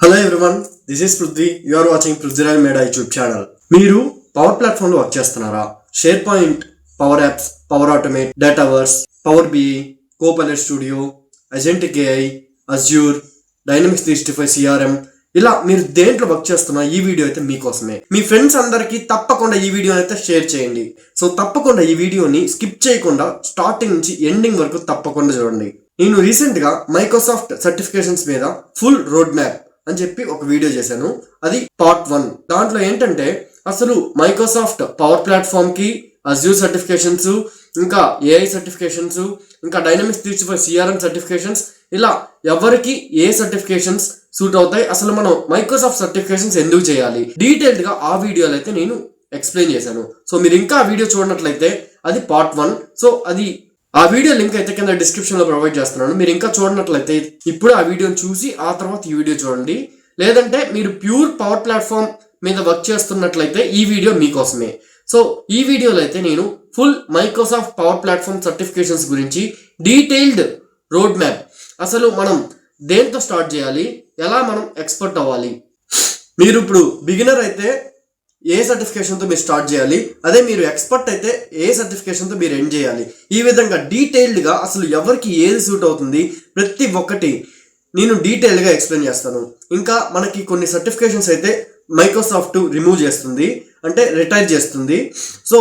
Hello everyone, this is Prithvi. You are watching Prithvi Royal Meda YouTube channel. మీరు power platform లో work చేస్తున్నారా? Share point, power apps, power automate, Dataverse, power BI, Copilot studio, agentic AI, Azure, Dynamics 365 CRM, ఇలా మీరు దేంట్లో work చేస్తున్నా ఈ video అయితే మీకోసమే. మీ ఫ్రెండ్స్ అందరికీ తప్పకుండా ఈ వీడియో అయితే షేర్ చేయండి. సో తప్పకుండా ఈ వీడియోని స్కిప్ చేయకుండా స్టార్టింగ్ నుంచి ఎండింగ్ వరకు తప్పకుండా చూడండి. నేను రీసెంట్ గా మైక్రోసాఫ్ట్ సర్టిఫికేషన్స్ మీద ఫుల్ రోడ్ మ్యాప్ అని చెప్పి ఒక వీడియో చేశాను. అది పార్ట్ 1. దాంట్లో ఏంటంటే అసలు మైక్రోసాఫ్ట్ పవర్ ప్లాట్ఫామ్ కి అజ్యూర్ సర్టిఫికేషన్స్, ఇంకా ఏఐ సర్టిఫికేషన్స్, ఇంకా డైనమిక్స్ 365 సిఆర్ఎం సర్టిఫికేషన్స్, ఇలా ఎవరికి ఏ సర్టిఫికేషన్స్ సూట్ అవుతాయి, అసలు మనం మైక్రోసాఫ్ట్ సర్టిఫికేషన్స్ ఎందుకు చేయాలి, డీటెయిల్డ్ గా ఆ వీడియోలో అయితే నేను ఎక్స్ప్లెయిన్ చేశాను. సో మీరు ఇంకా ఆ వీడియో చూడనట్లయితే అది పార్ట్ 1. సో అది ఆ వీడియో లింక్ అయితే కింద డిస్క్రిప్షన్ లో ప్రొవైడ్ చేస్తున్నాను. మీరు ఇంకా చూడనట్లయితే ఇప్పుడు ఆ వీడియోని చూసి ఆ తర్వాత ఈ వీడియో చూడండి. లేదంటే మీరు ప్యూర్ పవర్ ప్లాట్ఫామ్ మీద వర్క్ చేస్తున్నట్లయితే ఈ వీడియో మీకోసమే. సో ఈ వీడియోలో అయితే నేను full Microsoft power platform certifications గురించి డీటెయిల్డ్ రోడ్ మ్యాప్, అసలు మనం దేంతో స్టార్ట్ చేయాలి, ఎలా మనం ఎక్స్పర్ట్ అవ్వాలి, మీరు ఇప్పుడు బిగినర్ అయితే ఏ సర్టిఫికేషన్తో మీరు స్టార్ట్ చేయాలి, అదే మీరు ఎక్స్పర్ట్ అయితే ఏ సర్టిఫికేషన్తో మీరు ఎండ్ చేయాలి, ఈ విధంగా డీటెయిల్డ్గా అసలు ఎవరికి ఏది సూట్ అవుతుంది ప్రతి ఒక్కటి నేను డీటెయిల్డ్గా ఎక్స్ప్లెయిన్ చేస్తాను. ఇంకా మనకి కొన్ని సర్టిఫికేషన్స్ అయితే మైక్రోసాఫ్ట్ రిమూవ్ చేస్తుంది, అంటే రిటైర్ చేస్తుంది. సో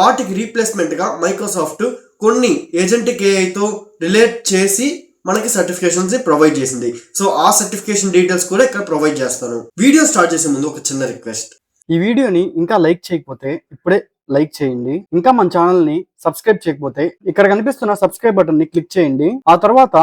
వాటికి రీప్లేస్మెంట్గా మైక్రోసాఫ్ట్ కొన్ని ఏజెంటిక్ ఏఐతో రిలేట్ చేసి మనకి సర్టిఫికేషన్స్ ప్రొవైడ్ చేసింది. సో ఆ సర్టిఫికేషన్ డీటెయిల్స్ కూడా ఇక్కడ ప్రొవైడ్ చేస్తాను. వీడియో స్టార్ట్ చేసే ముందు ఒక చిన్న రిక్వెస్ట్. ఈ వీడియోని ఇంకా లైక్ చేయకపోతే ఇప్పుడే లైక్ చేయండి. ఇంకా మన ఛానల్ ని సబ్స్క్రైబ్ చేయకపోతే ఇక్కడ కనిపిస్తున్న సబ్స్క్రైబ్ బటన్ ని క్లిక్ చేయండి. ఆ తర్వాత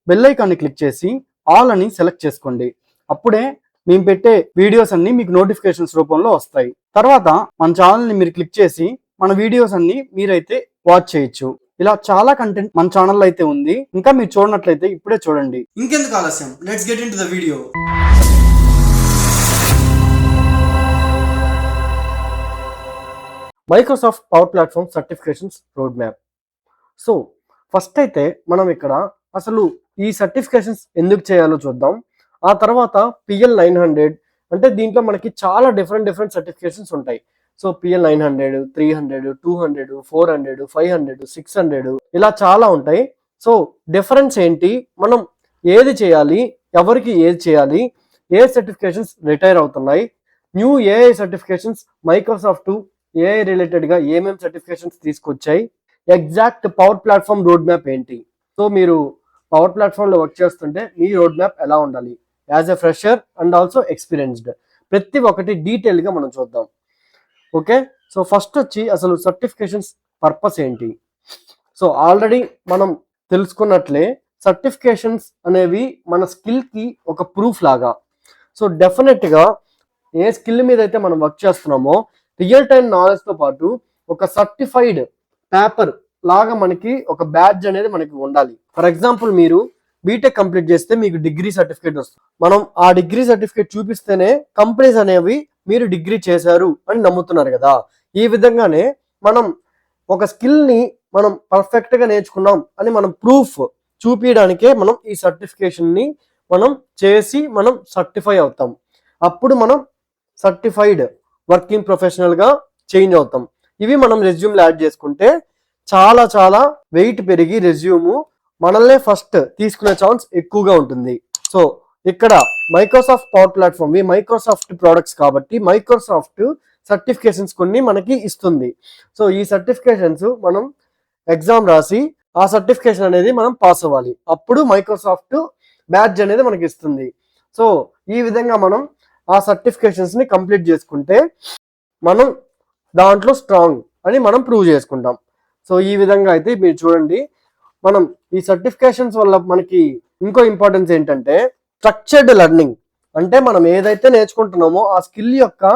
బెల్ ఐకాన్ ని క్లిక్ చేసి ఆల్ అని సెలెక్ట్ చేసుకోండి. అప్పుడే మేము పెట్టే వీడియోస్ అన్ని మీకు నోటిఫికేషన్స్ రూపంలో వస్తాయి. తర్వాత మన ఛానల్ ని మీరు క్లిక్ చేసి మన వీడియోస్ అన్ని మీరైతే వాచ్ చేయొచ్చు. ఇలా చాలా కంటెంట్ మన ఛానల్లో అయితే ఉంది. ఇంకా మీరు చూడనట్లయితే ఇప్పుడే చూడండి. ఇంకెందుకు ఆలస్యం, let's get into the video. Microsoft power platform certifications road map. So first అయితే మనం ఇక్కడ అసలు ఈ సర్టిఫికేషన్స్ ఎందుకు చేయాలో చూద్దాం. ఆ తర్వాత PL 900, అంటే దీంట్లో మనకి చాలా డిఫరెంట్ సర్టిఫికేషన్స్ ఉంటాయి. సో PL 900, 300, 200, 400, 500, 600 ఇలా చాలా ఉంటాయి. సో డిఫరెన్స్ ఏంటి, మనం ఏది చేయాలి, ఎవరికి ఏది చేయాలి, ఏ సర్టిఫికేషన్స్ రిటైర్ అవుతున్నాయి, new AI certifications Microsoft AI related గా ఏమేమి సర్టిఫికేషన్స్ తీసుకొచ్చాయి, exact power platform road map ఏంటి. సో మీరు పవర్ ప్లాట్ఫామ్ లో వర్క్ చేస్తుంటే మీ రోడ్ మ్యాప్ ఎలా ఉండాలి, as a fresher and also experienced, ప్రతి ఒక్కటి డీటెయిల్ గా మనం చూద్దాం. ఓకే, సో ఫస్ట్ వచ్చి అసలు సర్టిఫికేషన్స్ పర్పస్ ఏంటి. సో ఆల్రెడీ మనం తెలుసుకున్నట్లే సర్టిఫికేషన్స్ అనేవి మన స్కిల్ కి ఒక ప్రూఫ్ లాగా. సో డెఫినెట్ గా ఏ స్కిల్ మీద అయితే మనం వర్క్ చేస్తున్నామో రియల్ టైం నాలెడ్జ్ తో పాటు ఒక సర్టిఫైడ్ పేపర్ లాగా మనకి ఒక బ్యాడ్జ్ అనేది మనకి ఉండాలి. ఫర్ ఎగ్జాంపుల్ మీరు బీటెక్ కంప్లీట్ చేస్తే మీకు డిగ్రీ సర్టిఫికేట్ వస్తుంది. మనం ఆ డిగ్రీ సర్టిఫికేట్ చూపిస్తేనే కంపెనీస్ అనేవి మీరు డిగ్రీ చేశారు అని నమ్ముతున్నారు కదా. ఈ విధంగానే మనం ఒక స్కిల్ ని మనం పర్ఫెక్ట్ గా నేర్చుకున్నాం అని మనం ప్రూఫ్ చూపించడానికే మనం ఈ సర్టిఫికేషన్ ని మనం చేసి మనం సర్టిఫై అవుతాం. అప్పుడు మనం సర్టిఫైడ్ వర్కింగ్ ప్రొఫెషనల్ గా చేంజ్ అవుతాం. ఇవి మనం రెజ్యూమ్ యాడ్ చేసుకుంటే చాలా చాలా వెయిట్ పెరిగి రెజ్యూమ్ మనల్నే ఫస్ట్ తీసుకునే ఛాన్స్ ఎక్కువగా ఉంటుంది. సో ఇక్కడ Microsoft power platform Microsoft products కాబట్టి మైక్రోసాఫ్ట్ సర్టిఫికేషన్స్ కొన్ని మనకి ఇస్తుంది. సో ఈ సర్టిఫికేషన్స్ మనం ఎగ్జామ్ రాసి ఆ సర్టిఫికేషన్ అనేది మనం పాస్ అవ్వాలి. అప్పుడు మైక్రోసాఫ్ట్ బ్యాడ్జ్ అనేది మనకి ఇస్తుంది. సో ఈ విధంగా మనం ఆ సర్టిఫికేషన్స్ ని కంప్లీట్ చేసుకుంటే మనం దాంట్లో స్ట్రాంగ్ అని మనం ప్రూవ్ చేసుకుంటాం. సో ఈ విధంగా అయితే మీరు చూడండి, మనం ఈ సర్టిఫికేషన్స్ వల్ల మనకి ఇంకో ఇంపార్టెన్స్ ఏంటంటే స్ట్రక్చర్డ్ లెర్నింగ్. అంటే మనం ఏదైతే నేర్చుకుంటున్నామో ఆ స్కిల్ యొక్క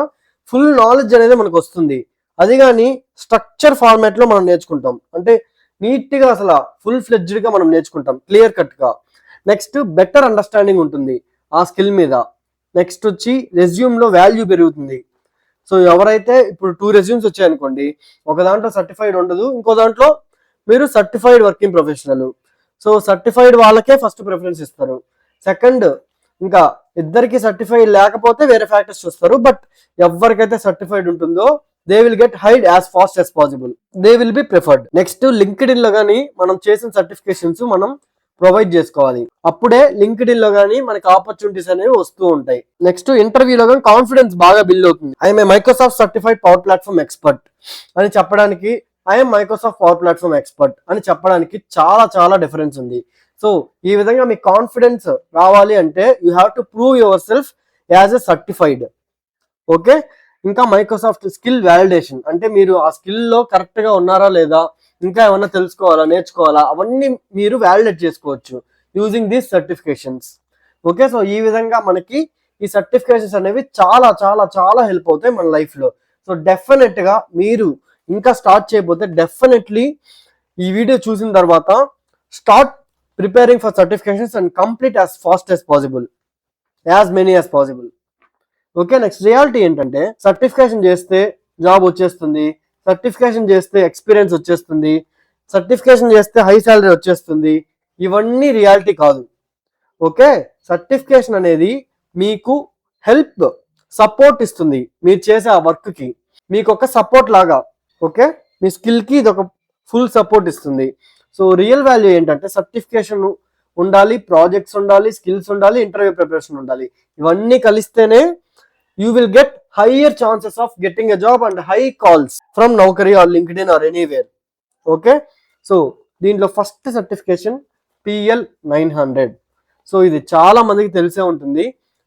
ఫుల్ నాలెడ్జ్ అనేది మనకు వస్తుంది. అది కానీ స్ట్రక్చర్ ఫార్మాట్ లో మనం నేర్చుకుంటాం, అంటే నీట్ గా అసలు ఫుల్ ఫ్లెడ్జ్డ్ గా మనం నేర్చుకుంటాం, క్లియర్ కట్ గా. నెక్స్ట్ బెటర్ అండర్స్టాండింగ్ ఉంటుంది ఆ స్కిల్ మీద. నెక్స్ట్ వచ్చి రెజ్యూమ్ లో వాల్యూ పెరుగుతుంది. సో ఎవరైతే ఇప్పుడు 2 రెజ్యూమ్స్ వచ్చాయనుకోండి, ఒక దాంట్లో సర్టిఫైడ్ ఉండదు, ఇంకో దాంట్లో మీరు certified working professional. So certified వాళ్ళకే ఫస్ట్ ప్రిఫరెన్స్ ఇస్తారు. సెకండ్ ఇంకా ఇద్దరికి సర్టిఫైడ్ లేకపోతే వేరే ఫ్యాక్టర్స్ చూస్తారు. బట్ ఎవరికైతే సర్టిఫైడ్ ఉంటుందో they will get hide as fast as possible, they will be preferred. Next LinkedIn లో కానీ మనం చేసిన సర్టిఫికేషన్స్ మనం ప్రొవైడ్ చేసుకోవాలి, అప్పుడే లింక్డ్ఇన్ లో కానీ మనకి ఆపర్చునిటీస్ అనేవి వస్తూ ఉంటాయి. నెక్స్ట్ ఇంటర్వ్యూలో కానీ కాన్ఫిడెన్స్ బాగా బిల్డ్ అవుతుంది. I'm a Microsoft certified power platform expert అని చెప్పడానికి I'm Microsoft power platform expert అని చెప్పడానికి చాలా చాలా డిఫరెన్స్ ఉంది. సో ఈ విధంగా మీకు కాన్ఫిడెన్స్ రావాలి అంటే you have to prove your self as a certified. Okay, ఇంకా మైక్రోసాఫ్ట్ స్కిల్ వ్యాలిడేషన్ అంటే మీరు ఆ స్కిల్లో కరెక్ట్గా ఉన్నారా లేదా, ఇంకా ఏమన్నా తెలుసుకోవాలా నేర్చుకోవాలా, అవన్నీ మీరు వ్యాలిడేట్ చేసుకోవచ్చు using these certifications. Okay, so ఈ విధంగా మనకి ఈ సర్టిఫికేషన్స్ అనేవి చాలా చాలా చాలా హెల్ప్ అవుతాయి మన లైఫ్లో. సో డెఫినెట్గా మీరు ఇంకా స్టార్ట్ చేయకపోతే డెఫినెట్లీ ఈ వీడియో చూసిన తర్వాత start preparing for certifications and complete as fast as possible, as many as possible. Okay, next reality ఏంటంటే సర్టిఫికేషన్ చేస్తే జాబ్ వచ్చేస్తుంది, సర్టిఫికేషన్ చేస్తే ఎక్స్పీరియన్స్ వచ్చేస్తుంది, సర్టిఫికేషన్ చేస్తే హై సాలరీ వచ్చేస్తుంది, ఇవన్నీ రియాలిటీ కాదు. ఓకే, సర్టిఫికేషన్ అనేది మీకు హెల్ప్ సపోర్ట్ ఇస్తుంది మీరు చేసే ఆ వర్క్కి, మీకు ఒక సపోర్ట్ లాగా. ఓకే, మీ స్కిల్కి ఇది ఒక ఫుల్ సపోర్ట్ ఇస్తుంది. సో రియల్ వాల్యూ ఏంటంటే సర్టిఫికేషన్ ఉండాలి, ప్రాజెక్ట్స్ ఉండాలి, స్కిల్స్ ఉండాలి, ఇంటర్వ్యూ ప్రిపరేషన్ ఉండాలి. ఇవన్నీ కలిస్తేనే you will get higher chances of getting a job and high calls from Naukri or LinkedIn or anywhere. Okay, so దీంట్లో ఫస్ట్ సర్టిఫికేషన్ PL 900. సో ఇది చాలా మందికి తెలిసే ఉంటుంది,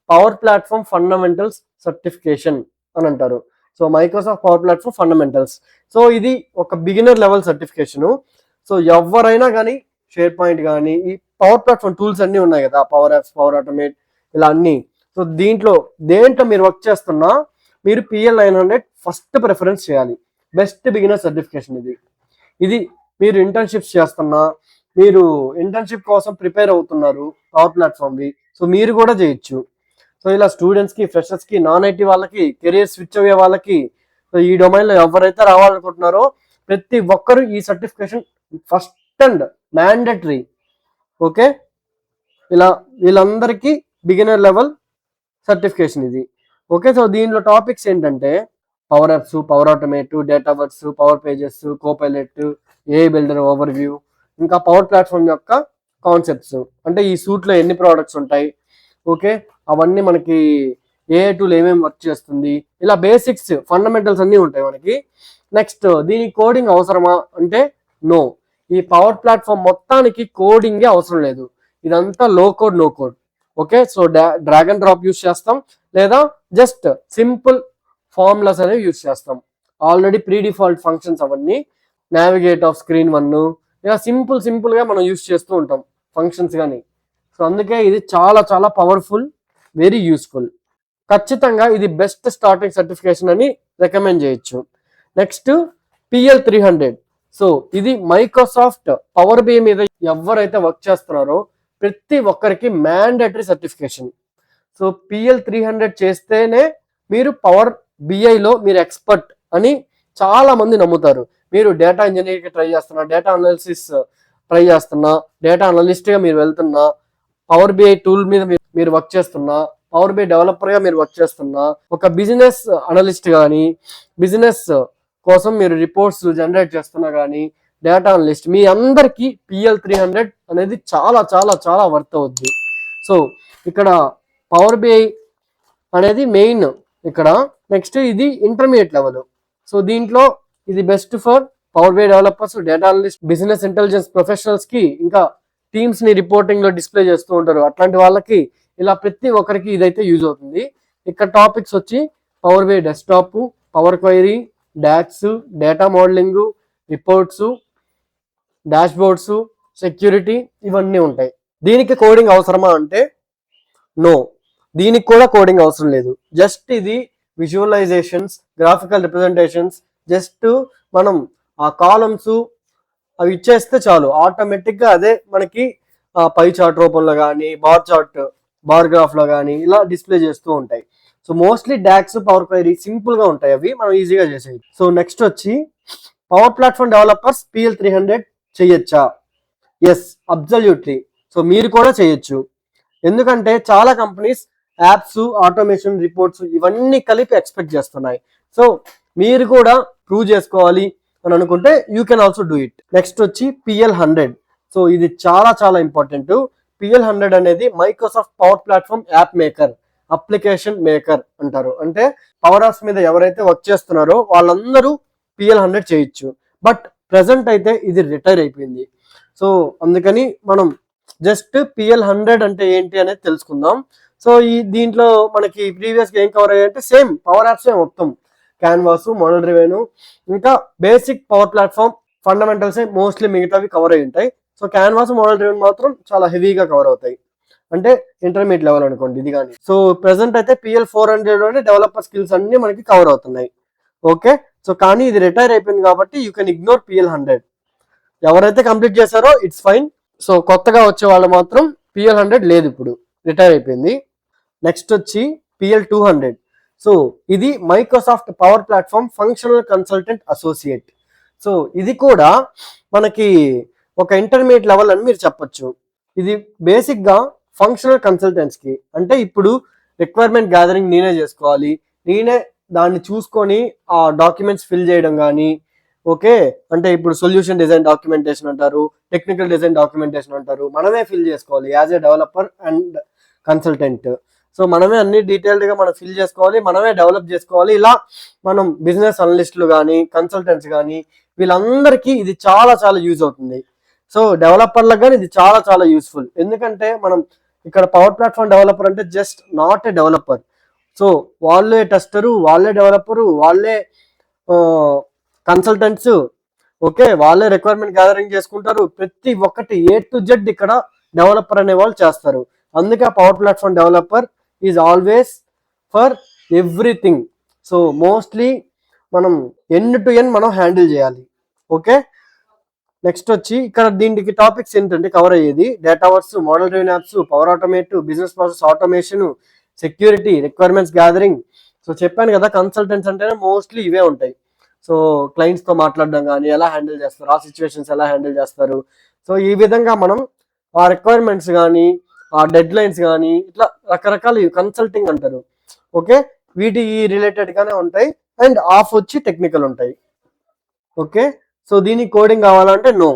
పవర్ ప్లాట్ఫామ్ ఫండమెంటల్స్ సర్టిఫికేషన్ అని అంటారు. So Microsoft power platform fundamentals. So ఇది ఒక బిగినర్ లెవెల్ సర్టిఫికేషను. సో ఎవరైనా కానీ షేర్ పాయింట్ కానీ ఈ పవర్ ప్లాట్ఫామ్ టూల్స్ అన్నీ ఉన్నాయి కదా, పవర్ యాప్స్, పవర్ ఆటోమేట్, ఇలా అన్నీ. సో దేంట్లో మీరు వర్క్ చేస్తున్నా మీరు PL 900 ఫస్ట్ ప్రిఫరెన్స్ చేయాలి. బెస్ట్ బిగినర్ సర్టిఫికేషన్ ఇది మీరు ఇంటర్న్షిప్స్ చేస్తున్నా, మీరు ఇంటర్న్షిప్ కోసం ప్రిపేర్ అవుతున్నారు పవర్ ప్లాట్ఫామ్వి, సో మీరు కూడా చేయొచ్చు. సో ఇలా స్టూడెంట్స్కి, ఫ్రెషర్స్కి, నాన్ ఐటీ వాళ్ళకి, కెరియర్ స్విచ్ అయ్యే వాళ్ళకి, సో ఈ డొమైన్లో ఎవరైతే రావాలనుకుంటున్నారో ప్రతి ఒక్కరు ఈ certification first and mandatory. Okay, ఇలా వీళ్ళందరికీ బిగినర్ లెవెల్ సర్టిఫికేషన్ ఇది. ఓకే, సో దీనిలో టాపిక్స్ ఏంటంటే power apps, power automate, data works, power pages, Copilot, AI builder over view, ఇంకా పవర్ ప్లాట్ఫామ్ యొక్క కాన్సెప్ట్స్ అంటే ఈ సూట్లో ఎన్ని ప్రోడక్ట్స్ ఉంటాయి, ఓకే అవన్నీ మనకి ఏ టూల్ ఏమేమి వర్క్ చేస్తుంది, ఇలా బేసిక్స్ ఫండమెంటల్స్ అన్నీ ఉంటాయి మనకి. నెక్స్ట్ దీనికి కోడింగ్ అవసరమా అంటే నో, ఈ పవర్ ప్లాట్ఫామ్ మొత్తానికి కోడింగే అవసరం లేదు, ఇదంతా low code no code. Okay, so drag and drop use చేస్తాం, లేదా జస్ట్ సింపుల్ ఫార్ములాస్ అనేవి యూస్ చేస్తాం. ఆల్రెడీ ప్రీ డిఫాల్ట్ ఫంక్షన్స్ అవన్నీ, నావిగేట్ ఆఫ్ స్క్రీన్ 1, ఇలా సింపుల్గా మనం యూస్ చేస్తూ ఉంటాం ఫంక్షన్స్ కానీ. సో అందుకే ఇది చాలా చాలా పవర్ఫుల్, వెరీ యూస్ఫుల్. ఖచ్చితంగా ఇది బెస్ట్ స్టార్టింగ్ సర్టిఫికేషన్ అని రికమెండ్ చేయొచ్చు. Next PL 300. సో ఇది మైక్రోసాఫ్ట్ పవర్ BI మీద ఎవరైతే వర్క్ చేస్తున్నారో ప్రతి ఒక్కరికి మ్యాండేటరీ సర్టిఫికేషన్. సో PL 300 చేస్తేనే మీరు పవర్ BIలో మీరు ఎక్స్పర్ట్ అని చాలా మంది నమ్ముతారు. మీరు డేటా ఇంజనీర్కి ట్రై చేస్తున్నా, డేటా అనాలిసిస్ ట్రై చేస్తున్నా, డేటా అనలిస్ట్గా మీరు వెళ్తున్నా, పవర్ BI టూల్ మీద మీరు వర్క్ చేస్తున్నా, పవర్ BI డెవలపర్గా మీరు వర్క్ చేస్తున్నా, ఒక బిజినెస్ అనలిస్ట్ కానీ, బిజినెస్ కోసం మీరు రిపోర్ట్స్ జనరేట్ చేస్తున్నా కానీ, డేటా అనలిస్ట్, మీ అందరికీ PL 300 అనేది చాలా చాలా చాలా వర్త్ అవుద్ది. సో ఇక్కడ పవర్ BI అనేది మెయిన్ ఇక్కడ. నెక్స్ట్ ఇది ఇంటర్మీడియట్ లెవెల్. సో దీంట్లో ఇది best for power BI developers, data analyst, business intelligence ప్రొఫెషనల్స్కి, ఇంకా టీమ్స్ని రిపోర్టింగ్లో డిస్ప్లే చేస్తూ ఉంటారు అట్లాంటి వాళ్ళకి, ఇలా ప్రతి ఒక్కరికి ఇదైతే యూజ్ అవుతుంది. ఇక్కడ టాపిక్స్ వచ్చి power BI desktop, power query, DAX, data modelling, reports, dashboards, security, ఇవన్నీ ఉంటాయి. దీనికి కోడింగ్ అవసరమా అంటే నో, దీనికి కూడా కోడింగ్ అవసరం లేదు. జస్ట్ ఇది విజువలైజేషన్స్, గ్రాఫికల్ రిప్రజెంటేషన్స్, జస్ట్ మనం ఆ కాలమ్స్ అవి ఇచ్చేస్తే చాలు, ఆటోమేటిక్గా అదే మనకి పై చార్ట్ రూపంలో కానీ, బార్ చార్ట్, బార్ గ్రాఫ్లో కానీ ఇలా డిస్ప్లే చేస్తూ ఉంటాయి. So mostly docs, power query సింపుల్గా ఉంటాయి, అవి మనం ఈజీగా చేసేది. సో నెక్స్ట్ వచ్చి పవర్ ప్లాట్ఫామ్ డెవలపర్స్ PL 300 చేయొచ్చా? Yes, absolutely. సో మీరు కూడా చేయొచ్చు. ఎందుకంటే చాలా కంపెనీస్ యాప్స్, ఆటోమేషన్, రిపోర్ట్స్ ఇవన్నీ కలిపి ఎక్స్పెక్ట్ చేస్తున్నాయి. సో మీరు కూడా ప్రూవ్ చేసుకోవాలి అని అనుకుంటే you can also do it. Next వచ్చి PL100. సో ఇది చాలా చాలా ఇంపార్టెంట్. PL100 అనేది Microsoft power platform app maker, application maker అంటారు. అంటే పవర్ యాప్స్ మీద ఎవరైతే వర్క్ చేస్తున్నారో వాళ్ళందరూ PL100 చేయొచ్చు. బట్ ప్రెసెంట్ అయితే ఇది రిటైర్ అయిపోయింది. సో అందుకని మనం జస్ట్ PL100 అంటే ఏంటి అనేది తెలుసుకుందాం. సో ఈ దీంట్లో మనకి ప్రీవియస్గా ఏం కవర్ అయ్యాయంటే సేమ్ పవర్ యాప్స్ మొత్తం, క్యాన్వాస్, మోడల్ డ్రివెన్, ఇంకా basic power platform fundamentals mostly మిగతావి కవర్ అయి ఉంటాయి. సో క్యాన్వాస్, మోడల్ డ్రివెన్ మాత్రం చాలా హెవీగా కవర్ అవుతాయి, అంటే ఇంటర్మీడియట్ లెవెల్ అనుకోండి ఇది కానీ. సో ప్రెసెంట్ అయితే PL400 డెవలపర్ స్కిల్స్ అన్ని మనకి కవర్ అవుతున్నాయి. ఓకే, సో కానీ ఇది రిటైర్ అయిపోయింది కాబట్టి యూ కెన్ ఇగ్నోర్ PL100. ఎవరైతే కంప్లీట్ చేశారో ఇట్స్ ఫైన్. సో కొత్తగా వచ్చే వాళ్ళు మాత్రం PL100 లేదు, ఇప్పుడు రిటైర్ అయిపోయింది. నెక్స్ట్ వచ్చి PL200. సో ఇది Microsoft power platform functional consultant associate. So ఇది కూడా మనకి ఒక ఇంటర్మీడియట్ లెవెల్ అని మీరు చెప్పొచ్చు. ఇది బేసిక్గా ఫంక్షనల్ కన్సల్టెంట్స్కి, అంటే ఇప్పుడు రిక్వైర్మెంట్ గ్యాదరింగ్ నేనే చేసుకోవాలి, నేనే దాన్ని చూసుకొని ఆ డాక్యుమెంట్స్ ఫిల్ చేయడం కానీ, ఓకే, అంటే ఇప్పుడు సొల్యూషన్ డిజైన్ డాక్యుమెంటేషన్ అంటారు, టెక్నికల్ డిజైన్ డాక్యుమెంటేషన్ అంటారు, మనమే ఫిల్ చేసుకోవాలి as a developer and consultant. So మనమే అన్ని డీటెయిల్డ్గా మనం ఫిల్ చేసుకోవాలి, మనమే డెవలప్ చేసుకోవాలి. ఇలా మనం బిజినెస్ అనలిస్టులు కానీ, కన్సల్టెంట్స్ కానీ వీళ్ళందరికీ ఇది చాలా చాలా యూజ్ అవుతుంది. సో డెవలపర్లకు కానీ ఇది చాలా చాలా యూస్ఫుల్. ఎందుకంటే మనం ఇక్కడ పవర్ ప్లాట్ఫామ్ డెవలపర్ అంటే just not a developer. So వాళ్ళే టెస్టరు, వాళ్ళే డెవలపరు, వాళ్ళే కన్సల్టెంట్స్, ఓకే, వాళ్ళే రిక్వైర్మెంట్ గ్యాదరింగ్ చేసుకుంటారు. ప్రతి ఒక్కటి A to Z ఇక్కడ డెవలపర్ అనే వాళ్ళు చేస్తారు. అందుకే power platform developer is always for everything. So mostly మనం ఎండ్ టు ఎండ్ మనం హ్యాండిల్ చేయాలి. ఓకే, నెక్స్ట్ వచ్చి ఇక్కడ దీనికి టాపిక్స్ ఏంటంటే కవర్ అయ్యేది Dataverse, model driven apps, power automate, business process automation, security, requirements gathering. So చెప్పాను కదా కన్సల్టెంట్స్ అంటేనే మోస్ట్లీ ఇవే ఉంటాయి. సో క్లయింట్స్తో మాట్లాడడం కానీ ఎలా హ్యాండిల్ చేస్తారు, ఆ సిచ్యువేషన్స్ ఎలా హ్యాండిల్ చేస్తారు. సో ఈ విధంగా మనం ఆ రిక్వైర్మెంట్స్ కానీ, ఆ డెడ్ లైన్స్ కానీ, ఇట్లా రకరకాల కన్సల్టింగ్ అంటారు. ఓకే, వీటి రిలేటెడ్గానే ఉంటాయి. అండ్ ఆఫ్ వచ్చి టెక్నికల్ ఉంటాయి. ఓకే, సో దీనికి కోడింగ్ కావాలంటే నో.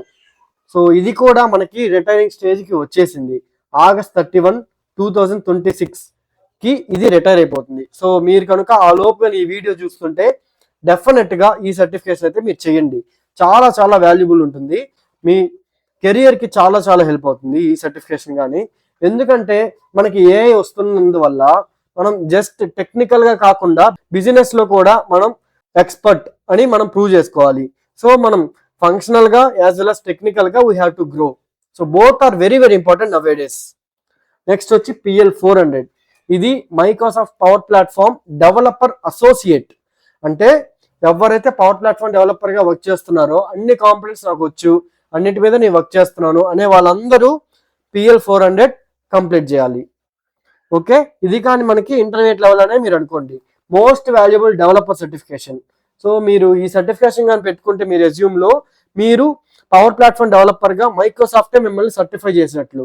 సో ఇది కూడా మనకి రిటైరింగ్ స్టేజ్కి వచ్చేసింది. August 31, 2026కి ఇది రిటైర్ అయిపోతుంది. సో మీరు కనుక ఆ లోపు ఈ వీడియో చూస్తుంటే డెఫినెట్గా ఈ సర్టిఫికేషన్ అయితే మీరు చేయండి. చాలా చాలా వాల్యుబుల్ ఉంటుంది, మీ కెరియర్కి చాలా చాలా హెల్ప్ అవుతుంది ఈ సర్టిఫికేషన్ కానీ. ఎందుకంటే మనకి AI వస్తున్నందువల్ల మనం జస్ట్ టెక్నికల్గా కాకుండా బిజినెస్లో కూడా మనం ఎక్స్పర్ట్ అని మనం ప్రూవ్ చేసుకోవాలి. సో మనం ఫంక్షనల్గా యాజ్ వెల్ as టెక్నికల్గా we have to grow. So both are very very important nowadays. Next వచ్చి PL400. ఇది Microsoft power platform developer associate. అంటే ఎవరైతే పవర్ ప్లాట్ఫామ్ డెవలపర్గా వర్క్ చేస్తున్నారో అన్ని కాంపోనెంట్స్ నాకు వచ్చు, అన్నిటి మీద నేను వర్క్ చేస్తున్నాను అనే వాళ్ళందరూ PL400 కంప్లీట్ చేయాలి. ఓకే, ఇది కానీ మనకి ఇంటర్మీడియట్ లెవెల్ అనే మీరు అనుకోండి. Most valuable developer certification. So మీరు ఈ సర్టిఫికేషన్ కానీ పెట్టుకుంటే మీ రెజ్యూమ్లో మీరు పవర్ ప్లాట్ఫామ్ డెవలపర్గా మైక్రోసాఫ్టే మిమ్మల్ని సర్టిఫై చేసినట్లు.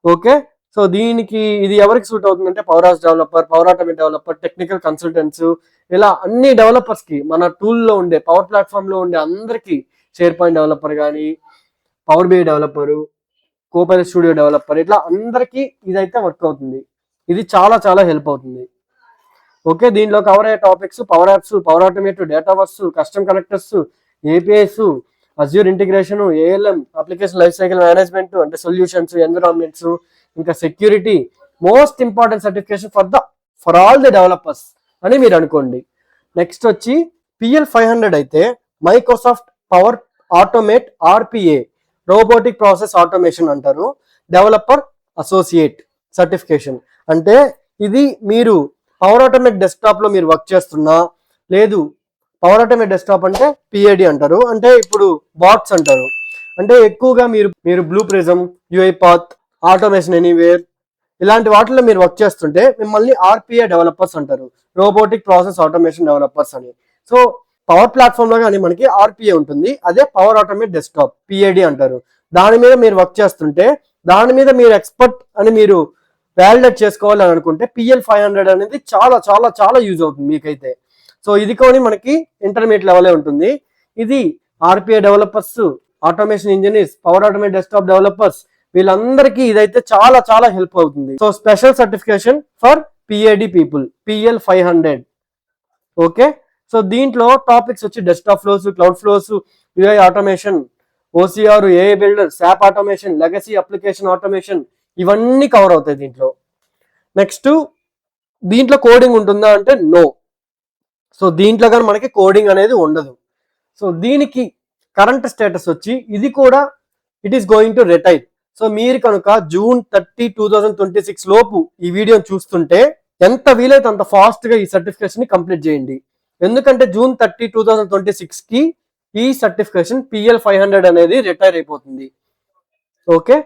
ఓకే, సో దీనికి ఇది ఎవరికి సూట్ అవుతుందంటే power apps developer, power automate developer, technical consultants, ఇలా అన్ని డెవలపర్స్కి మన టూల్లో ఉండే పవర్ ప్లాట్ఫామ్లో ఉండే అందరికీ, షేర్ పాయింట్ డెవలపర్ కానీ, power BI developer, Copilot studio developer, ఇట్లా అందరికీ ఇదైతే వర్క్ అవుతుంది. ఇది చాలా చాలా హెల్ప్ అవుతుంది. ఓకే, దీనిలో కవర్ అయ్యే topics power apps, power automate, Dataverse, custom connectors, APIs, Azure integration, ALM, application life cycle management, అంటే సొల్యూషన్స్, ఎన్విరాన్మెంట్స్, ఇంకా security. Most important certification for all the developers అని మీరు అనుకోండి. నెక్స్ట్ వచ్చి PL500 అయితే Microsoft power automate RPA, robotic process automation అంటారు, developer associate certification. అంటే ఇది మీరు పవర్ ఆటోమేట్ డెస్క్టాప్లో మీరు వర్క్ చేస్తున్నా, లేదు పవర్ ఆటోమేట్ డెస్క్టాప్ అంటే PAD అంటారు, అంటే ఇప్పుడు బాట్స్ అంటారు. అంటే ఎక్కువగా మీరు blue prism, UiPath, automation anywhere ఇలాంటి వాటిలో మీరు వర్క్ చేస్తుంటే మిమ్మల్ని RPA డెవలపర్స్ అంటారు, రోబోటిక్ ప్రాసెస్ ఆటోమేషన్ డెవలపర్స్ అని. సో పవర్ ప్లాట్ఫామ్లో కానీ మనకి RPA ఉంటుంది, అదే పవర్ ఆటోమేట్ డెస్క్టాప్ PAD అంటారు. దాని మీద మీరు వర్క్ చేస్తుంటే దాని మీద మీరు ఎక్స్పర్ట్ అని మీరు వ్యాలిడేట్ చేసుకోవాలి అని అనుకుంటే PL500 అనేది చాలా చాలా చాలా యూజ్ అవుతుంది మీకైతే. సో ఇది కూడా మనకి ఇంటర్మీడియట్ లెవెలే ఉంటుంది. ఇది RPA developers, automation engineers, power automate desktop developers వీళ్ళందరికీ ఇదైతే చాలా చాలా హెల్ప్ అవుతుంది. So special certification for PAD people PL500. Okay, so దీంట్లో టాపిక్స్ వచ్చి desktop flows, cloud flows, UI automation, OCR, AI builder, SAP automation, legacy application automation ఇవన్నీ cover అవుతాయి దీంట్లో. నెక్స్ట్ దీంట్లో కోడింగ్ ఉంటుందా అంటే నో. సో దీంట్లో కానీ మనకి కోడింగ్ అనేది ఉండదు. సో దీనికి కరెంట్ స్టేటస్ వచ్చి ఇది కూడా it is going to retire. So మీరు కనుక June 30, 2026 లోపు ఈ వీడియోని చూస్తుంటే ఎంత వీలైతే అంత ఫాస్ట్ గా ఈ సర్టిఫికేషన్ ని కంప్లీట్ చేయండి. ఎందుకంటే June 30, 2026 కి ఈ సర్టిఫికేషన్ PL500 అనేది రిటైర్ అయిపోతుంది. ఓకే,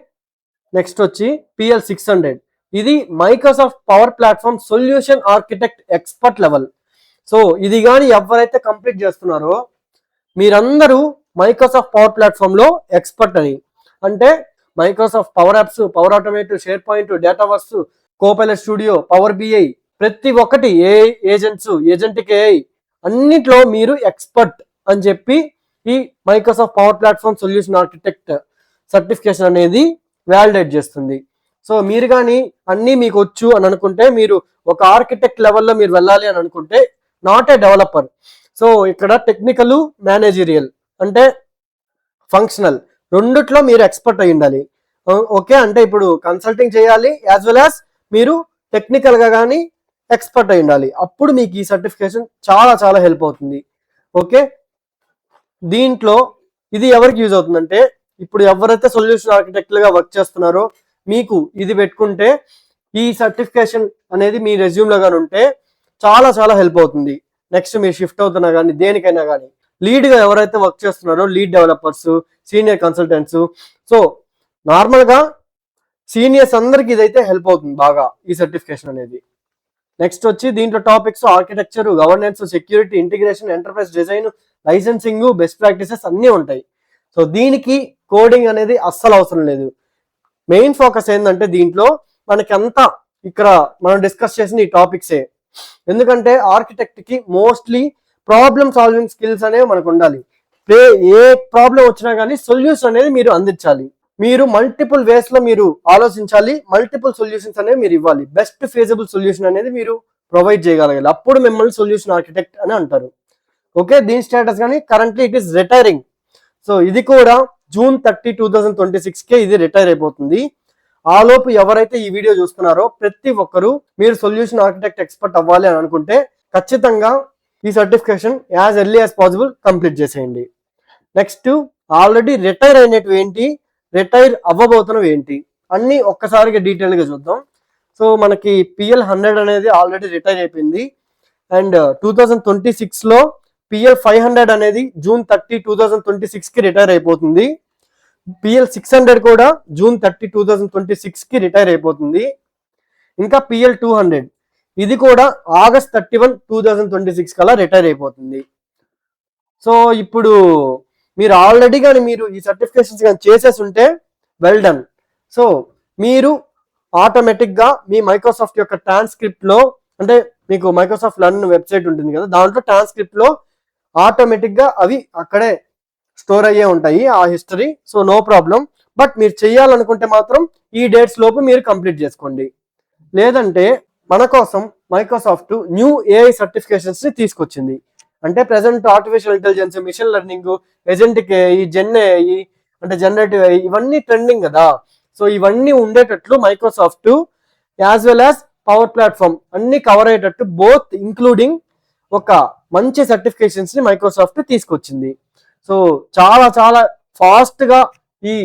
నెక్స్ట్ వచ్చి PL600. ఇది Microsoft power platform solution architect expert level. So ఇది కానీ ఎవరైతే కంప్లీట్ చేస్తున్నారో మీరందరూ మైక్రోసాఫ్ట్ పవర్ ప్లాట్ఫామ్ లో ఎక్స్పర్ట్ అని. అంటే Microsoft power apps, power automate, share point, Dataverse, Copilot studio, power BI ప్రతి ఒక్కటి AI ఏజెంట్స్, ఏజెంటిక్ AI అన్నిట్లో మీరు ఎక్స్పర్ట్ అని చెప్పి ఈ Microsoft power platform solution architect certification అనేది వ్యాలిడేట్ చేస్తుంది. సో మీరు కానీ అన్నీ మీకు వచ్చు అని అనుకుంటే, మీరు ఒక ఆర్కిటెక్ట్ లెవెల్లో మీరు వెళ్ళాలి అని అనుకుంటే, నాట్ ఏ డెవలపర్. సో ఇక్కడ టెక్నికల్, మేనేజరియల్ అంటే ఫంక్షనల్ రెండిట్లో మీరు ఎక్స్పర్ట్ అయి ఉండాలి. ఓకే, అంటే ఇప్పుడు కన్సల్టింగ్ చేయాలి యాజ్ వెల్ యాజ్ మీరు టెక్నికల్ గా కానీ ఎక్స్పర్ట్ అయి ఉండాలి. అప్పుడు మీకు ఈ సర్టిఫికేషన్ చాలా చాలా హెల్ప్ అవుతుంది. ఓకే, దీంట్లో ఇది ఎవరికి యూజ్ అవుతుందంటే ఇప్పుడు ఎవరైతే సొల్యూషన్ ఆర్కిటెక్ట్లుగా వర్క్ చేస్తున్నారో మీకు ఇది పెట్టుకుంటే ఈ సర్టిఫికేషన్ అనేది మీ రెజ్యూమ్లో కానీ ఉంటే చాలా చాలా హెల్ప్ అవుతుంది. నెక్స్ట్ మీరు షిఫ్ట్ అవుతున్నా కానీ దేనికైనా కానీ లీడ్గా ఎవరైతే వర్క్ చేస్తున్నారో lead developers, senior consultants, so నార్మల్గా సీనియర్స్ అందరికి ఇదైతే హెల్ప్ అవుతుంది బాగా ఈ సర్టిఫికేషన్ అనేది. నెక్స్ట్ వచ్చి దీంట్లో topics architecture, governance, security, integration, enterprise design, licensing, best practices అన్నీ ఉంటాయి. సో దీనికి కోడింగ్ అనేది అస్సలు అవసరం లేదు. మెయిన్ ఫోకస్ ఏంటంటే దీంట్లో మనకి అంతా ఇక్కడ మనం డిస్కస్ చేసిన ఈ టాపిక్సే. ఎందుకంటే ఆర్కిటెక్ట్ కి మోస్ట్లీ ప్రాబ్లమ్ సాల్వింగ్ స్కిల్స్ అనేవి మనకు ఉండాలి. ఏ ప్రాబ్లం వచ్చినా కానీ సొల్యూషన్ అనేది మీరు అందించాలి. మీరు మల్టిపుల్ వేస్ లో మీరు ఆలోచించాలి, మల్టిపుల్ సొల్యూషన్స్ అనేవి మీరు ఇవ్వాలి. బెస్ట్ ఫీజిబుల్ సొల్యూషన్ అనేది మీరు ప్రొవైడ్ చేయగలగాలి. అప్పుడు మిమ్మల్ని సొల్యూషన్ ఆర్కిటెక్ట్ అని అంటారు. ఓకే, దీని స్టేటస్ కానీ currently it is retiring. So ఇది కూడా June 30, 2026 కే ఇది రిటైర్ అయిపోతుంది. ఆ లోపు ఎవరైతే ఈ వీడియో చూస్తున్నారో ప్రతి ఒక్కరు మీరు సొల్యూషన్ ఆర్కిటెక్ట్ ఎక్స్పర్ట్ అవ్వాలి అని అనుకుంటే ఖచ్చితంగా ఈ certification as early as possible complete చేసేయండి. నెక్స్ట్ ఆల్రెడీ రిటైర్ అయినవి ఏంటి, రిటైర్ అవ్వబోతున్నవి ఏంటి అన్ని ఒక్కసారిగా డీటెయిల్ గా చూద్దాం. సో మనకి PL100 అనేది ఆల్రెడీ రిటైర్ అయిపోయింది. అండ్ 2026 లో PL500 అనేది June 30, 2026 కి రిటైర్ అయిపోతుంది. PL600 కూడా June 30, 2026 కి రిటైర్ అయిపోతుంది. ఇంకా PL200 ఇది కూడా August 31, 2026 కల్లా రిటైర్ అయిపోతుంది. సో ఇప్పుడు మీరు ఆల్రెడీ కానీ మీరు ఈ సర్టిఫికేషన్స్ కానీ చేసేసి ఉంటే వెల్ డన్. సో మీరు ఆటోమేటిక్గా మీ మైక్రోసాఫ్ట్ యొక్క ట్రాన్స్క్రిప్ట్ లో, అంటే మీకు మైక్రోసాఫ్ట్ లర్న్ వెబ్సైట్ ఉంటుంది కదా, దాంట్లో ట్రాన్స్క్రిప్ట్ లో ఆటోమేటిక్గా అవి అక్కడే స్టోర్ అయ్యే ఉంటాయి ఆ history. So no problem. But మీరు చేయాలనుకుంటే మాత్రం ఈ డేట్స్ లోపు మీరు కంప్లీట్ చేసుకోండి. లేదంటే మన కోసం మైక్రోసాఫ్ట్ న్యూ AI సర్టిఫికేషన్స్ ని తీసుకొచ్చింది. అంటే present artificial intelligence, machine learning, agentic AI, gen AI అంటే జనరేటివ్ AI ఇవన్నీ ట్రెండింగ్ కదా. సో ఇవన్నీ ఉండేటట్లు Microsoft as well as power platform అన్ని కవర్ అయ్యేటట్టు బోత్ ఇంక్లూడింగ్ ఒక మంచి సర్టిఫికేషన్స్ ని మైక్రోసాఫ్ట్ తీసుకొచ్చింది. సో చాలా చాలా ఫాస్ట్ గా ఈ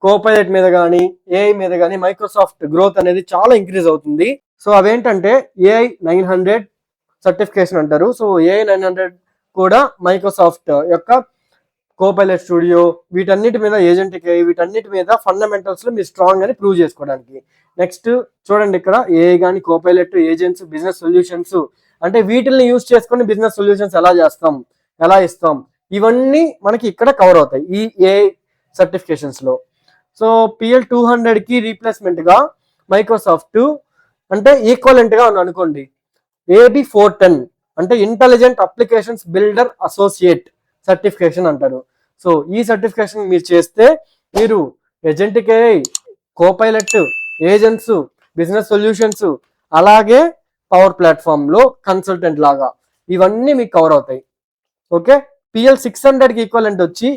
కోపైలట్ మీద కానీ AI మీద కానీ మైక్రోసాఫ్ట్ గ్రోత్ అనేది చాలా ఇంక్రీజ్ అవుతుంది. సో అవేంటంటే AI 900 సర్టిఫికేషన్ అంటారు. సో AI 900 కూడా మైక్రోసాఫ్ట్ యొక్క కోపైలట్ స్టూడియో వీటన్నిటి మీద, ఏజెంటిక్ AI వీటన్నిటి మీద ఫండమెంటల్స్ లో మీరు స్ట్రాంగ్ అని ప్రూవ్ చేసుకోవడానికి. నెక్స్ట్ చూడండి ఇక్కడ AI కానీ కోపైలట్, ఏజెంట్స్, బిజినెస్ సొల్యూషన్స్ అంటే వీటిని యూజ్ చేసుకొని బిజినెస్ సొల్యూషన్స్ ఎలా చేస్తాం, ఎలా ఇస్తాం, ఇవన్నీ మనకి ఇక్కడ కవర్ అవుతాయి ఈ AI సర్టిఫికేషన్స్ లో. సో PL200 కి రీప్లేస్మెంట్ గా మైక్రోసాఫ్ట్ అంటే ఈక్వలెంట్ గా అనుకోండి. ఏబి 410 అంటే intelligent applications builder associate certification అంటారు. సో ఈ సర్టిఫికేషన్ మీరు చేస్తే మీరు agentic AI, Copilot, agents, business solutions, అలాగే పవర్ ప్లాట్ఫామ్ లో కన్సల్టెంట్ లాగా ఇవన్నీ మీకు కవర్ అవుతాయి. ఓకే, పిఎల్ 600 కి ఈక్వలెంట్ వచ్చి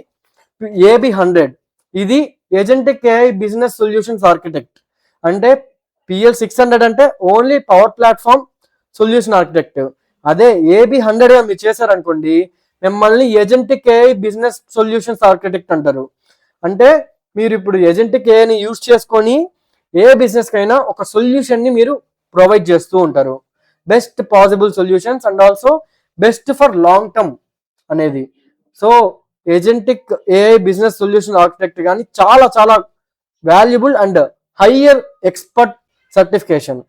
ఏబి 100. ఇది agentic AI business solutions architect. అంటే పిఎల్ 600 అంటే only power platform solution architect. అదే ఏబి 100 గా మీరు చేశారనుకోండి, మిమ్మల్ని agentic AI business solutions architect అంటారు. అంటే మీరు ఇప్పుడు ఏజెంటిక్ ఏఐని యూజ్ చేసుకొని ఏ బిజినెస్ కైనా ఒక సొల్యూషన్ ని మీరు ప్రొవైడ్ చేస్తూ ఉంటారు. Best possible solutions and also best for long term అనేది. So agentic AI business solution architect కానీ చాలా చాలా valuable and higher expert certification.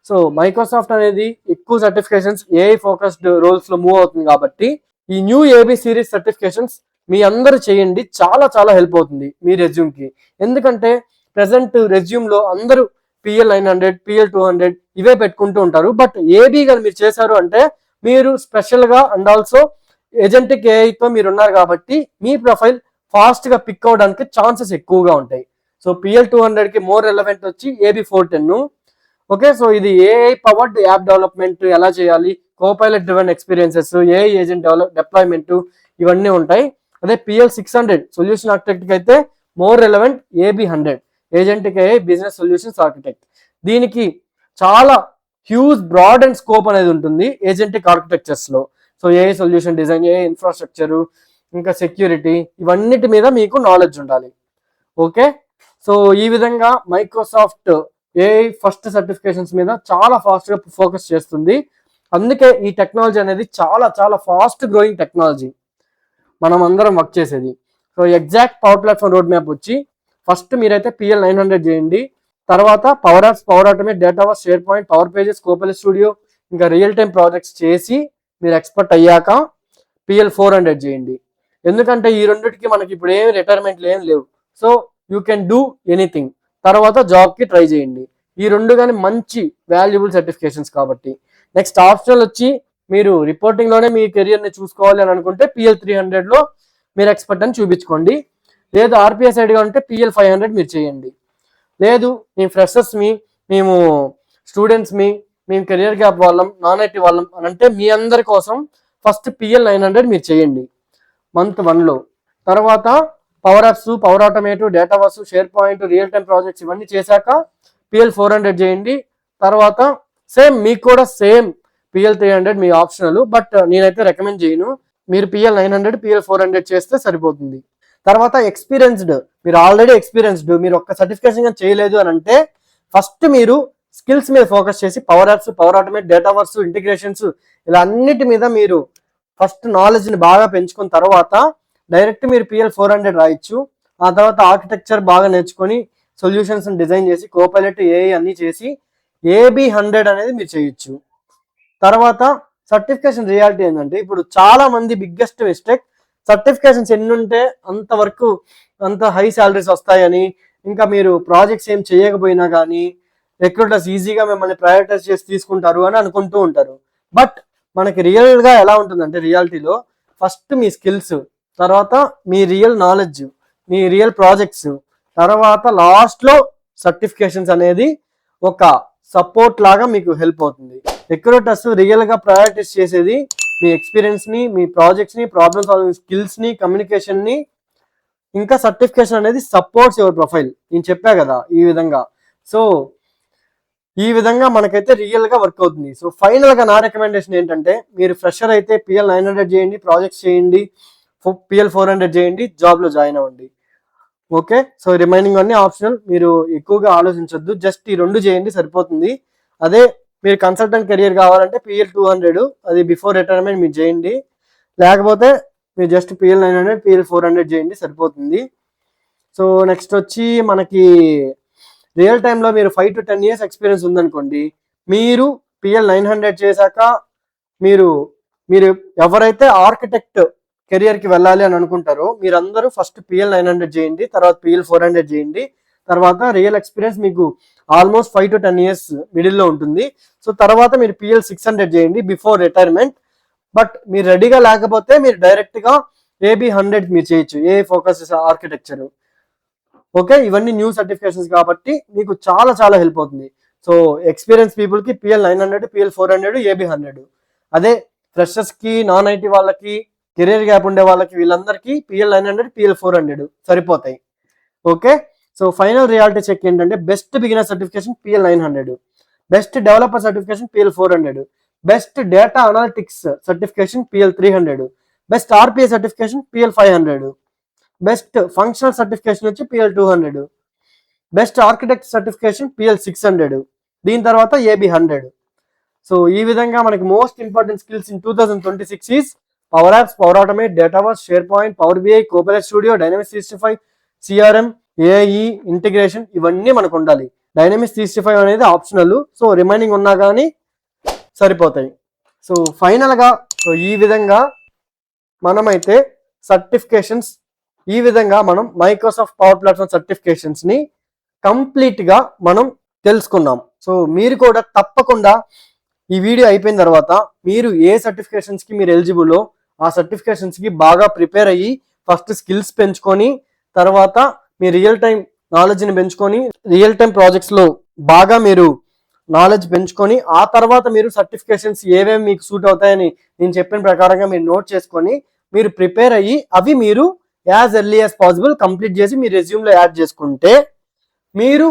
So Microsoft అనేది ఎక్కువ సర్టిఫికేషన్స్ ఏఐ ఫోకస్డ్ రోల్స్ లో మూవ్ అవుతుంది కాబట్టి ఈ న్యూ ఏబి సిరీస్ సర్టిఫికేషన్స్ మీ అందరూ చేయండి. చాలా చాలా హెల్ప్ అవుతుంది మీ రెజ్యూమ్ కి. ఎందుకంటే ప్రెసెంట్ రెజ్యూమ్ లో అందరూ పిఎల్ 900, పిఎల్ 200 ఇవే పెట్టుకుంటూ ఉంటారు. బట్ ఏబి కానీ మీరు చేశారు అంటే మీరు స్పెషల్ గా అండ్ ఆల్సో ఏజెంటిక్ ఏఐ తో మీరు ఉన్నారు కాబట్టి మీ ప్రొఫైల్ ఫాస్ట్ గా పిక్ అవడానికి ఛాన్సెస్ ఎక్కువగా ఉంటాయి. సో పిఎల్ 200 కి మోర్ రెలవెంట్ వచ్చి ఏబి 410. ఓకే, సో ఇది ఏఐ పవర్డ్ యాప్ డెవలప్మెంట్ ఎలా చేయాలి, Copilot driven experiences, AI agent deployment ఇవన్నీ ఉంటాయి. అదే పిఎల్ 600 సొల్యూషన్ ఆర్కిటెక్ట్ అయితే more relevant AB 100 agentic AI business solutions architect. దీనికి చాలా హ్యూజ్ బ్రాడ్ అండ్ స్కోప్ అనేది ఉంటుంది ఏజెంటిక్ ఆర్కిటెక్చర్స్ లో. So AI solution design, AI infrastructure, ఇంకా సెక్యూరిటీ, ఇవన్నిటి మీద మీకు నాలెడ్జ్ ఉండాలి. ఓకే, సో ఈ విధంగా మైక్రోసాఫ్ట్ ఏఐ ఫస్ట్ సర్టిఫికేషన్స్ మీద చాలా ఫాస్ట్ గా ఫోకస్ చేస్తుంది. అందుకే ఈ టెక్నాలజీ అనేది చాలా చాలా ఫాస్ట్ గ్రోయింగ్ టెక్నాలజీ మనం అందరం వర్క్ చేసేది. So exact power platform road map వచ్చి ఫస్ట్ మీరైతే పిఎల్ 900 చేయండి. తర్వాత power apps, power automate, Dataverse, share point, power pages, Copilot studio, ఇంకా రియల్ టైం ప్రాజెక్ట్స్ చేసి మీరు ఎక్స్పర్ట్ అయ్యాక పిఎల్ 400 చేయండి. ఎందుకంటే ఈ రెండింటికి మనకి ఇప్పుడు ఏమి రిటైర్మెంట్లు ఏం లేవు. So you can do anything. తర్వాత జాబ్ కి ట్రై చేయండి. ఈ రెండు కానీ మంచి వాల్యుబుల్ సర్టిఫికేషన్స్ కాబట్టి. నెక్స్ట్ ఆప్షనల్ వచ్చి మీరు రిపోర్టింగ్ లోనే మీ కెరియర్ ని చూసుకోవాలి అని అనుకుంటే పిఎల్ 300 లో మీరు ఎక్స్పర్ట్ అని చూపించుకోండి. లేదు ఆర్పిఎస్ ఐడిగా ఉంటే పిఎల్ 500 మీరు చేయండి. లేదు మేము ఫ్రెషర్స్ మేము స్టూడెంట్స్ మేము కెరియర్ గ్యాప్ వాళ్ళం, నాన్ ఐటీ వాళ్ళం అని అంటే మీ అందరి కోసం ఫస్ట్ పిఎల్ 900 మీరు చేయండి మంత్ 1లో. తర్వాత power apps, power automate, Dataverse, share point, real time projects ఇవన్నీ చేశాక పిఎల్ 400 చేయండి. తర్వాత సేమ్ మీకు కూడా సేమ్ పిఎల్ 300 మీ ఆప్షనల్, బట్ నేనైతే రికమెండ్ చేయను. మీరు పిఎల్ 900, పిఎల్ 400 చేస్తే సరిపోతుంది. తర్వాత ఎక్స్పీరియన్స్డ్, మీరు ఆల్రెడీ ఎక్స్పీరియన్స్డ్, మీరు ఒక్క సర్టిఫికేషన్ చేయలేదు అని అంటే ఫస్ట్ మీరు స్కిల్స్ మీద ఫోకస్ చేసి power apps, power automate, Dataverse, integrations ఇలా అన్నిటి మీద మీరు ఫస్ట్ నాలెడ్జ్ ని బాగా పెంచుకున్న తర్వాత డైరెక్ట్ మీరు పిఎల్ 400 రాయొచ్చు. ఆ తర్వాత ఆర్కిటెక్చర్ బాగా నేర్చుకొని సొల్యూషన్స్ డిజైన్ చేసి కోపైలట్, ఏఐ అన్ని చేసి ఏబి 100 అనేది మీరు చేయొచ్చు. తర్వాత సర్టిఫికేషన్ రియాలిటీ ఏంటంటే ఇప్పుడు చాలా మంది బిగ్గెస్ట్ మిస్టేక్ సర్టిఫికేషన్స్ ఎన్ని ఉంటే అంతవరకు అంత హై శాలరీస్ వస్తాయని, ఇంకా మీరు ప్రాజెక్ట్స్ ఏం చేయకపోయినా కానీ రిక్రూటర్స్ ఈజీగా మిమ్మల్ని ప్రయారిటైజ్ చేసి తీసుకుంటారు అని అనుకుంటూ ఉంటారు. బట్ మనకి రియల్ గా ఎలా ఉంటుందంటే రియాలిటీలో ఫస్ట్ మీ స్కిల్స్, తర్వాత మీ రియల్ నాలెడ్జ్, మీ రియల్ ప్రాజెక్ట్స్, తర్వాత లాస్ట్ లో సర్టిఫికేషన్స్ అనేది ఒక సపోర్ట్ లాగా మీకు హెల్ప్ అవుతుంది. రిక్రూటర్స్ రియల్ గా ప్రయారిటైజ్ చేసేది మీ ఎక్స్పీరియన్స్ ని, మీ ప్రాజెక్ట్స్ ని, ప్రాబ్లమ్ సాల్వింగ్ స్కిల్స్ ని, కమ్యూనికేషన్ ని. ఇంకా సర్టిఫికేషన్ అనేది సపోర్ట్స్ యువర్ ప్రొఫైల్. నేను చెప్పా కదా ఈ విధంగా. సో ఈ విధంగా మనకైతే రియల్ గా వర్క్ అవుతుంది. సో ఫైనల్ గా నా రికమెండేషన్ ఏంటంటే మీరు ఫ్రెషర్ అయితే పిఎల్ 900 చేయండి, ప్రాజెక్ట్స్ చేయండి, పిఎల్ 400 చేయండి, జాబ్ లో జాయిన్ అవ్వండి. ఓకే, సో రిమైనింగ్ అన్ని ఆప్షనల్, మీరు ఎక్కువగా ఆలోచించొద్దు, జస్ట్ ఈ రెండు చేయండి సరిపోతుంది. అదే మీరు కన్సల్టెంట్ కెరియర్ కావాలంటే పిఎల్ 200 అది బిఫోర్ రిటైర్మెంట్ మీరు చేయండి. లేకపోతే మీరు జస్ట్ పిఎల్ 900, పిఎల్ 400 చేయండి సరిపోతుంది. సో నెక్స్ట్ వచ్చి మనకి రియల్ టైంలో మీరు 5 to 10 years ఎక్స్పీరియన్స్ ఉందనుకోండి, మీరు పిఎల్ 900 చేశాక మీరు ఎవరైతే ఆర్కిటెక్ట్ కెరియర్ కి వెళ్ళాలి అని అనుకుంటారో మీరందరూ ఫస్ట్ పిఎల్ 900 చేయండి, తర్వాత పిఎల్ 400 చేయండి, తర్వాత రియల్ ఎక్స్పీరియన్స్ మీకు ఆల్మోస్ట్ 5 to 10 years మిడిల్లో ఉంటుంది. సో తర్వాత మీరు PL 600 చేయండి బిఫోర్ రిటైర్మెంట్. బట్ మీరు రెడీగా లేకపోతే మీరు డైరెక్ట్గా AB 100 మీరు చేయొచ్చు, ఏ ఫోకస్ ఆర్కిటెక్చర్. ఓకే, ఇవన్నీ న్యూ సర్టిఫికేషన్స్ కాబట్టి మీకు చాలా చాలా హెల్ప్ అవుతుంది. సో ఎక్స్పీరియన్స్ పీపుల్కి PL 900, PL 400, AB 100. అదే ఫ్రెషర్స్కి, నాన్ IT వాళ్ళకి, కెరీర్ గ్యాప్ ఉండే వాళ్ళకి, వీళ్ళందరికీ PL 900, PL 400 సరిపోతాయి. Okay, so final reality check ఏంటంటే best beginner certification PL 900, best developer certification PL 400, best data analytics certification PL 300, best RPA certification PL 500, best functional certification వచ్చి PL 200, best architect certification PL 600, దీని తర్వాత AB 100. So ఈ విధంగా మనకి most important skills in 2026 is power apps, power automate, Dataverse, share point, power BI, Copilot studio, Dynamics 365, CRM, AI integration, ఇవన్నీ మనకు ఉండాలి. Dynamics 365 అనేది ఆప్షనల్, సో రిమైనింగ్ ఉన్నా కానీ సరిపోతాయి. సో ఫైనల్గా ఈ విధంగా మనమైతే సర్టిఫికేషన్స్, ఈ విధంగా మనం మైక్రోసాఫ్ట్ పవర్ ప్లాట్ఫామ్ సర్టిఫికేషన్స్ని కంప్లీట్గా మనం తెలుసుకున్నాం. సో మీరు కూడా తప్పకుండా ఈ వీడియో అయిపోయిన తర్వాత మీరు ఏ సర్టిఫికేషన్స్కి మీరు ఎలిజిబుల్లో ఆ సర్టిఫికేషన్స్కి బాగా ప్రిపేర్ అయ్యి ఫస్ట్ స్కిల్స్ పెంచుకొని, తర్వాత మీ రియల్ టైం నాలెడ్జ్ని పెంచుకొని, రియల్ టైం ప్రాజెక్ట్స్లో బాగా మీరు నాలెడ్జ్ పెంచుకొని, ఆ తర్వాత మీరు సర్టిఫికేషన్స్ ఏవేమి మీకు సూట్ అవుతాయని నేను చెప్పిన ప్రకారంగా మీరు నోట్ చేసుకొని మీరు ప్రిపేర్ అయ్యి అవి మీరు as early as possible complete చేసి మీ రెజ్యూమ్లో యాడ్ చేసుకుంటే మీరు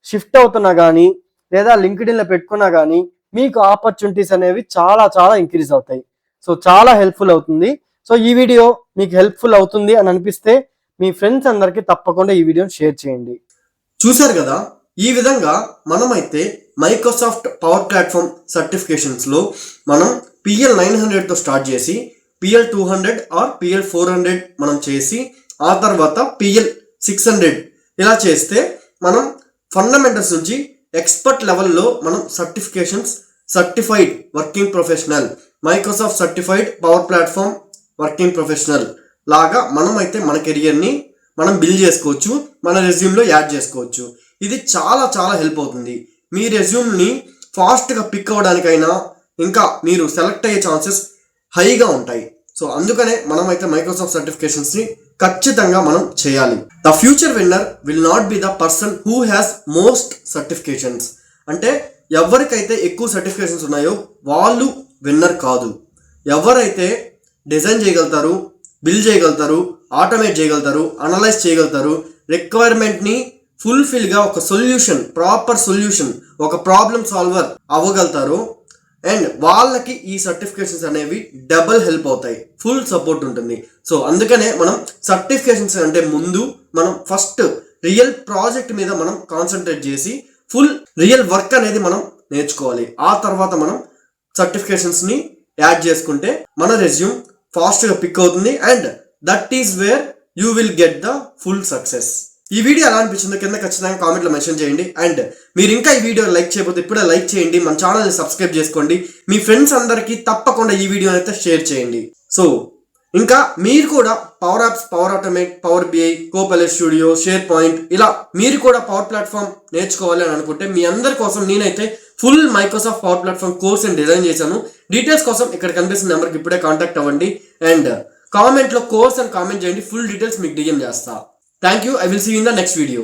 షిఫ్ట్ అవుతున్నా కానీ లేదా లింక్డ్ఇన్లో పెట్టుకున్నా కానీ మీకు ఆపర్చునిటీస్ అనేవి చాలా చాలా ఇంక్రీజ్ అవుతాయి. సో చాలా హెల్ప్ఫుల్ అవుతుంది. సో ఈ వీడియో మీకు హెల్ప్ఫుల్ అవుతుంది అని అనిపిస్తే మీ ఫ్రెండ్స్ అందరికీ తప్పకుండా ఈ వీడియోని షేర్ చేయండి. చూశారు కదా, ఈ విధంగా మనమైతే మైక్రోసాఫ్ట్ పవర్ ప్లాట్ఫామ్ సర్టిఫికేషన్స్లో మనం PL 900తో స్టార్ట్ చేసి PL 200 ఆర్ PL 400 మనం చేసి ఆ తర్వాత PL 600 ఇలా చేస్తే మనం ఫండమెంటల్స్ నుంచి ఎక్స్పర్ట్ లెవెల్లో మనం certifications, certified working professional, Microsoft certified power platform working professional లాగా మనమైతే మన కెరియర్ని మనం బిల్డ్ చేసుకోవచ్చు, మన రెజ్యూమ్లో యాడ్ చేసుకోవచ్చు. ఇది చాలా చాలా హెల్ప్ అవుతుంది. మీ రెజ్యూమ్ని ఫాస్ట్గా పిక్ అవ్వడానికైనా ఇంకా మీరు సెలెక్ట్ అయ్యే ఛాన్సెస్ హైగా ఉంటాయి. సో అందుకనే మనమైతే మైక్రోసాఫ్ట్ సర్టిఫికేషన్స్ని ఖచ్చితంగా మనం చేయాలి. The future winner will not be the person who has most certifications. అంటే ఎవరికైతే ఎక్కువ సర్టిఫికేషన్స్ ఉన్నాయో వాళ్ళు విన్నర్ కాదు. ఎవరైతే డిజైన్ చేయగలుగుతారు, బిల్డ్ చేయగలుగుతారు, ఆటోమేట్ చేయగలుగుతారు, అనలైజ్ చేయగలుగుతారు, రిక్వైర్మెంట్ని ఫుల్ఫిల్గా ఒక సొల్యూషన్, ప్రాపర్ సొల్యూషన్, ఒక ప్రాబ్లమ్ సాల్వర్ అవ్వగలుగుతారు, అండ్ వాళ్ళకి ఈ సర్టిఫికేషన్స్ అనేవి డబుల్ హెల్ప్ అవుతాయి, ఫుల్ సపోర్ట్ ఉంటుంది. సో అందుకనే మనం సర్టిఫికేషన్స్ అంటే ముందు మనం ఫస్ట్ రియల్ ప్రాజెక్ట్ మీద మనం కాన్సన్ట్రేట్ చేసి ఫుల్ రియల్ వర్క్ అనేది మనం నేర్చుకోవాలి. ఆ తర్వాత మనం సర్టిఫికేషన్స్ని యాడ్ చేసుకుంటే మన రెజ్యూమ్ ఫాస్ట్గా పిక్ అవుతుంది, and that is where you will get the full success. ఈ వీడియో ఎలా అనిపించిందో కింద ఖచ్చితంగా కామెంట్లో మెన్షన్ చేయండి. అండ్ మీరు ఇంకా ఈ వీడియో లైక్ చేయకపోతే ఇప్పుడే లైక్ చేయండి, మన ఛానల్ని సబ్స్క్రైబ్ చేసుకోండి, మీ ఫ్రెండ్స్ అందరికీ తప్పకుండా ఈ వీడియోని అయితే షేర్ చేయండి. సో ఇంకా మీరు కూడా power apps, power automate, power BI, Copilot studio, share point ఇలా మీరు కూడా పవర్ ప్లాట్ఫామ్ నేర్చుకోవాలి అని అనుకుంటే మీ అందరి కోసం నేనైతే full Microsoft power platform course అని డిజైన్ చేశాను. డీటెయిల్స్ కోసం ఇక్కడ కనిపిస్తున్న నెంబర్కి ఇప్పుడే కాంటాక్ట్ అవ్వండి, అండ్ కామెంట్లో కోర్స్ అని కామెంట్ చేయండి, ఫుల్ డీటెయిల్స్ మీకు DM చేస్తా. Thank you. I will see you in the next video.